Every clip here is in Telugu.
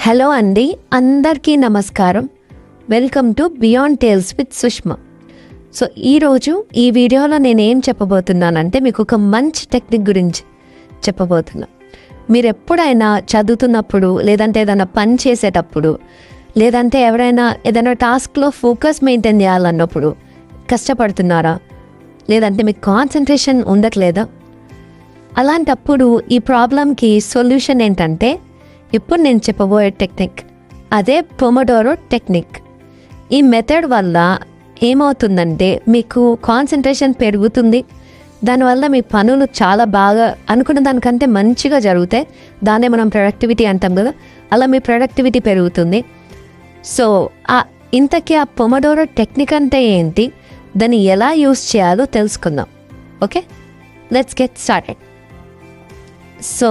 హలో అండి, అందరికీ నమస్కారం. Welcome to beyond tales with Sushma. So ఈరోజు ఈ వీడియోలో నేను ఏం చెప్పబోతున్నానంటే మీకు ఒక మంచి టెక్నిక్ గురించి చెప్పబోతున్నా. మీరు ఎప్పుడైనా చదువుతున్నప్పుడు, లేదంటే ఏదైనా పని చేసేటప్పుడు, లేదంటే ఎవరైనా ఏదైనా టాస్క్లో ఫోకస్ మెయింటైన్ చేయాలన్నప్పుడు కష్టపడుతున్నారా, లేదంటే మీకు కాన్సన్ట్రేషన్ ఉండట్లేదా? అలాంటప్పుడు ఈ ప్రాబ్లంకి సొల్యూషన్ ఏంటంటే ఇప్పుడు నేను చెప్పబోయే టెక్నిక్, అదే పొమోడోరో టెక్నిక్. ఈ మెథడ్ వల్ల ఏమవుతుందంటే మీకు కాన్సన్ట్రేషన్ పెరుగుతుంది. దానివల్ల మీ పనులు చాలా బాగా అనుకున్న దానికంటే మంచిగా జరుగుతాయి. దాన్నే మనం ప్రొడక్టివిటీ అంటాం కదా, అలా మీ ప్రొడక్టివిటీ పెరుగుతుంది. సో ఇంతకీ ఆ పొమోడోరో టెక్నిక్ అంటే ఏంటి, దాన్ని ఎలా యూస్ చేయాలో తెలుసుకుందాం. Okay, let's get started. So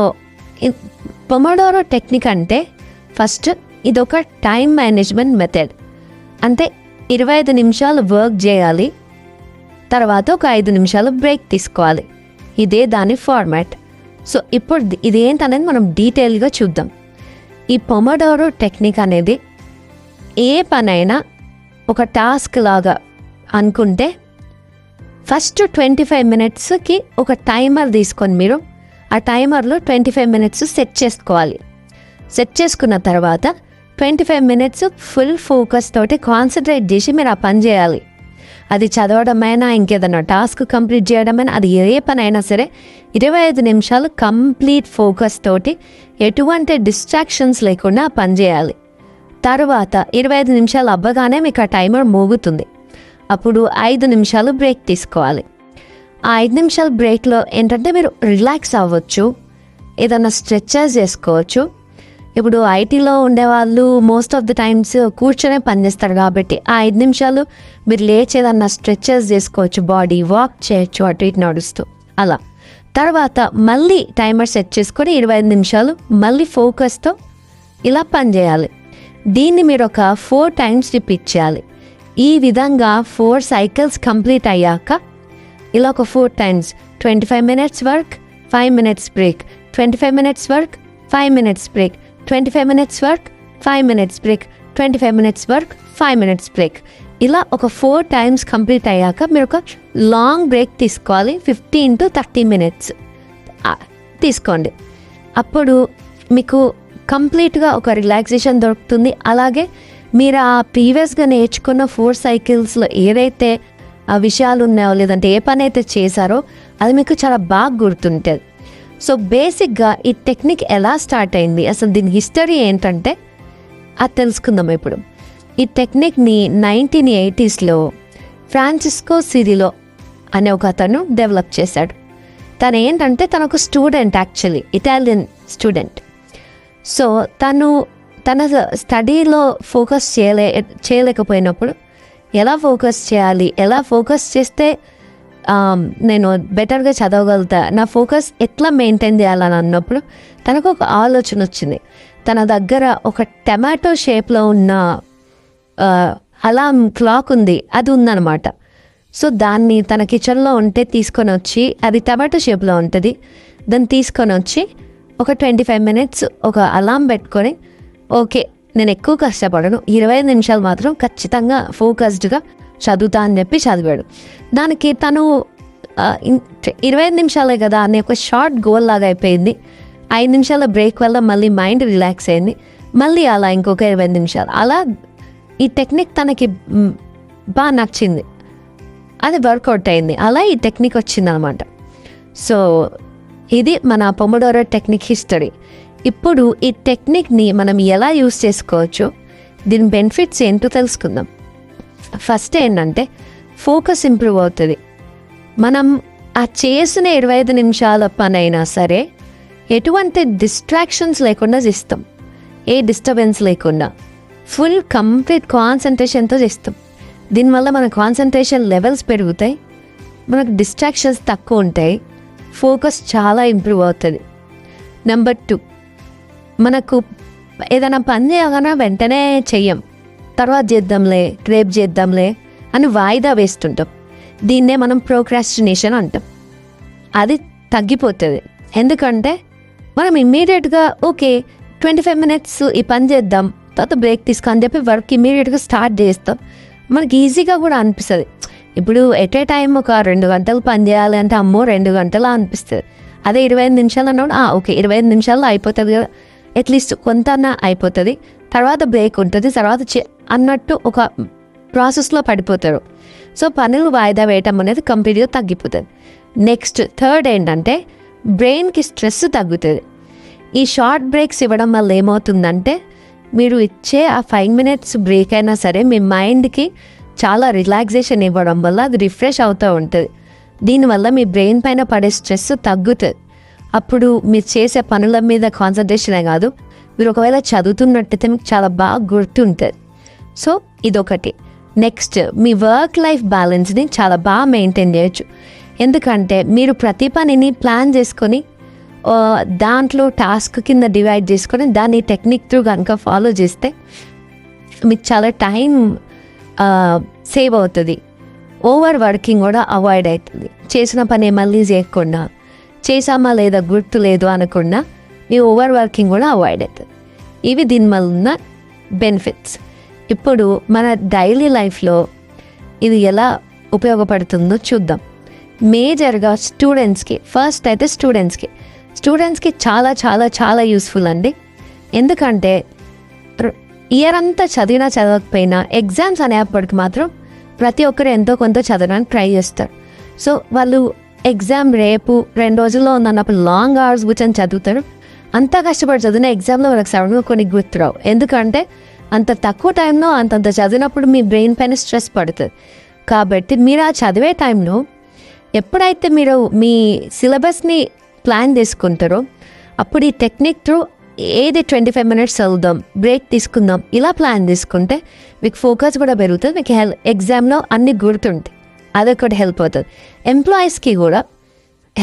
pomodoro technique అంటే ఫస్ట్ ఇదొక టైం మేనేజ్మెంట్ మెథడ్. అంటే 25 నిమిషాలు వర్క్ చేయాలి, తర్వాత ఒక 5 నిమిషాలు బ్రేక్ తీసుకోవాలి. ఇదే దాని ఫార్మాట్. సో ఇప్పుడు ఇదేంటనేది మనం డీటెయిల్గా చూద్దాం. ఈ పొమోడోరో టెక్నిక్ అనేది ఏ పనైనా ఒక టాస్క్ లాగా అనుకుంటే ఫస్ట్ 25 మినిట్స్కి ఒక టైమర్ తీసుకొని మీరు ఆ టైమర్లో 25 మినిట్స్ సెట్ చేసుకోవాలి. సెట్ చేసుకున్న తర్వాత 25 మినిట్స్ ఫుల్ ఫోకస్ తోటి కాన్సన్ట్రేట్ చేసి మీరు ఆ పని చేయాలి. అది చదవడమైనా, ఇంకేదైనా టాస్క్ కంప్లీట్ చేయడమైనా, అది ఏ పని అయినా సరే 25 నిమిషాలు కంప్లీట్ ఫోకస్ తోటి ఎటువంటి డిస్ట్రాక్షన్స్ లేకుండా ఆ పని చేయాలి. తర్వాత 25 నిమిషాలు అవ్వగానే మీకు ఆ టైమర్ మోగుతుంది. అప్పుడు 5 నిమిషాలు బ్రేక్ తీసుకోవాలి. ఆ 5 నిమిషాల బ్రేక్లో ఏంటంటే మీరు రిలాక్స్ అవ్వచ్చు, ఏదైనా స్ట్రెచెస్ చేసుకోవచ్చు. ఇప్పుడు ఐటీలో ఉండేవాళ్ళు మోస్ట్ ఆఫ్ ద టైమ్స్ కూర్చొనే పనిచేస్తారు కాబట్టి ఆ 5 నిమిషాలు మీరు లేచి ఏదన్నా స్ట్రెచెస్ చేసుకోవచ్చు, బాడీ వాక్ చేయొచ్చు అటు ఇటు నడుస్తూ. అలా తర్వాత మళ్ళీ టైమర్ సెట్ చేసుకొని 25 నిమిషాలు మళ్ళీ ఫోకస్తో ఇలా పని చేయాలి. దీన్ని మీరు ఒక 4 టైమ్స్ రిపీట్ చేయాలి. ఈ విధంగా 4 సైకిల్స్ కంప్లీట్ అయ్యాక ఇలా ఒక 4 times 25 minutes work, 5 minutes break, 25 minutes work, 5 minutes break, 25 minutes work, 5 minutes break, 25 minutes work, 5 minutes break. ఇలా ఒక 4 టైమ్స్ కంప్లీట్ అయ్యాక మీరు ఒక లాంగ్ బ్రేక్ తీసుకోవాలి. 15 to 30 మినిట్స్ తీసుకోండి. అప్పుడు మీకు కంప్లీట్గా ఒక రిలాక్సేషన్ దొరుకుతుంది. అలాగే మీరు ఆ ప్రీవియస్గా నేర్చుకున్న 4 సైకిల్స్లో ఏదైతే ఆ విషయాలు ఉన్నాయో, లేదంటే ఏ పని అయితే చేశారో అది మీకు చాలా బాగా గుర్తుంటుంది. సో బేసిక్గా ఈ టెక్నిక్ ఎలా స్టార్ట్ అయింది, అసలు దీని హిస్టరీ ఏంటంటే అది తెలుసుకుందాం ఇప్పుడు. ఈ టెక్నిక్ని 1980స్లో ఫ్రాన్సిస్కో సిరిలో అనే ఒక అతను డెవలప్ చేశాడు. తను ఏంటంటే తను ఒక student, actually Italian student. So తన స్టడీలో ఫోకస్ చేయలేకపోయినప్పుడు ఎలా ఫోకస్ చేయాలి, ఎలా ఫోకస్ చేస్తే నేను బెటర్గా చదవగలుగుతా, నా ఫోకస్ ఎట్లా మెయింటైన్ చేయాలని అన్నప్పుడు తనకు ఒక ఆలోచన వచ్చింది. తన దగ్గర ఒక టమాటో షేప్లో ఉన్న అలారం క్లాక్ ఉంది, అది ఉందన్నమాట. సో దాన్ని తన కిచెన్లో ఉంటే తీసుకొని వచ్చి, అది టమాటో షేప్లో ఉంటుంది, దాన్ని తీసుకొని వచ్చి ఒక 25 మినిట్స్ ఒక అలారం పెట్టుకొని, ఓకే నేను ఎక్కువ కష్టపడను, 25 నిమిషాలు మాత్రం ఖచ్చితంగా ఫోకస్డ్గా చదువుతా అని చెప్పి చదివాడు. దానికి తను 25 నిమిషాలే కదా అని ఒక షార్ట్ గోల్ లాగా అయిపోయింది. 5 నిమిషాల బ్రేక్ వల్ల మళ్ళీ మైండ్ రిలాక్స్ అయింది. మళ్ళీ అలా ఇంకొక 25 నిమిషాలు. అలా ఈ టెక్నిక్ తనకి బాగా నచ్చింది, అది వర్కౌట్ అయింది. అలా ఈ టెక్నిక్ వచ్చిందనమాట. సో ఇది మన పొమోడోరో టెక్నిక్ హిస్టరీ. ఇప్పుడు ఈ టెక్నిక్ని మనం ఎలా యూస్ చేసుకోవచ్చు, దీని బెనిఫిట్స్ ఏంటో తెలుసుకుందాం. ఫస్ట్ ఏంటంటే ఫోకస్ ఇంప్రూవ్ అవుతుంది. మనం ఆ చేసిన 25 నిమిషాల పని అయినా సరే ఎటువంటి డిస్ట్రాక్షన్స్ లేకుండా చేస్తాం, ఏ డిస్టర్బెన్స్ లేకుండా ఫుల్ కంప్లీట్ కాన్సన్ట్రేషన్తో చేస్తాం. దీనివల్ల మన కాన్సన్ట్రేషన్ లెవెల్స్ పెరుగుతాయి, మనకు డిస్ట్రాక్షన్స్ తక్కువ ఉంటాయి, ఫోకస్ చాలా ఇంప్రూవ్ అవుతుంది. నెంబర్ 2, మనకు ఏదైనా పని చేయగానే వెంటనే చెయ్యం, తర్వాత చేద్దాంలే, రేపు చేద్దాంలే అని వాయిదా వేస్తుంటాం. దీన్నే మనం ప్రోక్రాస్టినేషన్ అంటాం. అది తగ్గిపోతుంది. ఎందుకంటే మనం ఇమ్మీడియట్గా ఓకే 25 minutes ఈ పని చేద్దాం, తర్వాత బ్రేక్ తీసుకో అని చెప్పి వర్క్ ఇమీడియట్గా స్టార్ట్ చేస్తాం. మనకి ఈజీగా కూడా అనిపిస్తుంది. ఇప్పుడు ఎట్ ఏ టైం ఒక 2 గంటలు పని చేయాలి అంటే అమ్మో 2 గంటలా అనిపిస్తుంది. అదే 25 నిమిషాలు అన్నప్పుడు ఓకే 25 నిమిషాల్లో అయిపోతుంది కదా, అట్లీస్ట్ కొంత అయిపోతుంది, తర్వాత బ్రేక్ ఉంటుంది, తర్వాత అన్నట్టు ఒక ప్రాసెస్లో పడిపోతారు. సో పనులు వాయిదా వేయటం అనేది కంప్లీట్గా తగ్గిపోతుంది. నెక్స్ట్ థర్డ్ ఏంటంటే బ్రెయిన్కి స్ట్రెస్ తగ్గుతుంది. ఈ షార్ట్ బ్రేక్స్ ఇవ్వడం వల్ల ఏమవుతుందంటే మీరు ఇచ్చే ఆ 5 minutes బ్రేక్ అయినా సరే మీ మైండ్కి చాలా రిలాక్సేషన్ ఇవ్వడం వల్ల అది రిఫ్రెష్ అవుతూ ఉంటుంది. దీనివల్ల మీ బ్రెయిన్ పైన పడే స్ట్రెస్ తగ్గుతుంది. అప్పుడు మీరు చేసే పనుల మీద కాన్సన్ట్రేషనే కాదు, మీరు ఒకవేళ చదువుతున్నట్టయితే మీకు చాలా బాగా గుర్తుంటుంది. సో ఇదొకటి. నెక్స్ట్ మీ వర్క్ లైఫ్ బ్యాలెన్స్ని చాలా బాగా మెయింటైన్ చేయొచ్చు. ఎందుకంటే మీరు ప్రతి పనిని ప్లాన్ చేసుకొని దాంట్లో టాస్క్ కింద డివైడ్ చేసుకొని దాన్ని టెక్నిక్ త్రూ కనుక ఫాలో చేస్తే మీకు చాలా టైం సేవ్ అవుతుంది. ఓవర్ వర్కింగ్ కూడా అవాయిడ్ అవుతుంది. చేసిన పని మళ్ళీ చేయకుండా, చేసామా లేదా గుర్తు లేదు అనకుండా మీ ఓవర్ వర్కింగ్ కూడా అవాయిడ్ అవుతుంది. ఇవి దీనివల్ల ఉన్న బెనిఫిట్స్. ఇప్పుడు మన డైలీ లైఫ్లో ఇది ఎలా ఉపయోగపడుతుందో చూద్దాం. మేజర్గా స్టూడెంట్స్కి, ఫస్ట్ అయితే స్టూడెంట్స్కి చాలా చాలా చాలా యూస్ఫుల్ అండి. ఎందుకంటే ఇయర్ అంతా చదవకపోయినా ఎగ్జామ్స్ అనేప్పటికి మాత్రం ప్రతి ఒక్కరు ఎంతో కొంత చదవడానికి ట్రై చేస్తారు. సో వాళ్ళు ఎగ్జామ్ రేపు 2 రోజుల్లో ఉందన్నప్పుడు లాంగ్ అవర్స్ కూర్చొని చదువుతారు. అంతా కష్టపడి చదివిన ఎగ్జామ్లో వాళ్ళకి సడన్గా కొన్ని గుర్తురావు. ఎందుకంటే అంత తక్కువ టైంలో అంతంత చదివినప్పుడు మీ బ్రెయిన్ పైన స్ట్రెస్ పడుతుంది. కాబట్టి మీరు ఆ చదివే టైంలో ఎప్పుడైతే మీరు మీ సిలబస్ని ప్లాన్ చేసుకుంటారో అప్పుడు ఈ టెక్నిక్ త్రూ ఏది 25 minutes చదువుదాం, బ్రేక్ తీసుకుందాం, ఇలా ప్లాన్ చేసుకుంటే మీకు ఫోకస్ కూడా పెరుగుతుంది, మీకు ఎగ్జామ్లో అన్నీ గుర్తుంటాయి. అదొకటి హెల్ప్ అవుతుంది. ఎంప్లాయీస్కి కూడా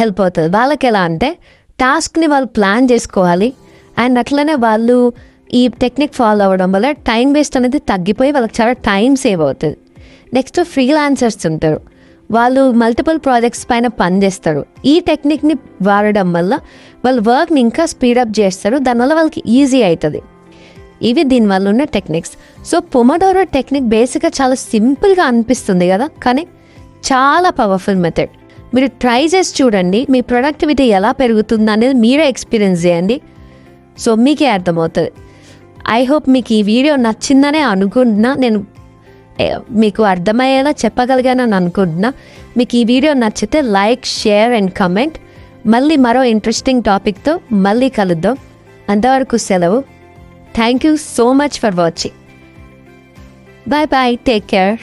హెల్ప్ అవుతుంది. వాళ్ళకి ఎలా అంటే టాస్క్ని వాళ్ళు ప్లాన్ చేసుకోవాలి, అండ్ అట్లనే వాళ్ళు ఈ టెక్నిక్ ఫాలో అవ్వడం వల్ల టైం వేస్ట్ అనేది తగ్గిపోయి వాళ్ళకి చాలా టైం సేవ్ అవుతుంది. నెక్స్ట్ ఫ్రీలాన్సర్స్ ఉంటారు, వాళ్ళు మల్టిపుల్ ప్రాజెక్ట్స్ పైన పనిచేస్తారు. ఈ టెక్నిక్ని వాడడం వల్ల వాళ్ళు వర్క్ని ఇంకా స్పీడప్ చేస్తారు, దానివల్ల వాళ్ళకి ఈజీ అవుతుంది. ఇవి దీనివల్ల ఉన్న టెక్నిక్స్. సో పొమోడోరో టెక్నిక్ బేసిక్గా చాలా సింపుల్గా అనిపిస్తుంది కదా, కానీ చాలా పవర్ఫుల్ మెథడ్. మీరు ట్రై చేసి చూడండి, మీ ప్రొడక్టివిటీ ఎలా పెరుగుతుంది అనేది మీరే ఎక్స్పీరియన్స్ చేయండి. సో మీకే అర్థమవుతుంది. ఐ హోప్ మీకు ఈ వీడియో నచ్చిందనే అనుకుంటున్నా, నేను మీకు అర్థమయ్యేలా చెప్పగలిగానని అనుకుంటున్నా. మీకు ఈ వీడియో నచ్చితే లైక్, షేర్ అండ్ కమెంట్. మళ్ళీ మరో ఇంట్రెస్టింగ్ టాపిక్తో మళ్ళీ కలుద్దాం. అంతవరకు సెలవు. Thank you so much for watching. Bye bye, take care.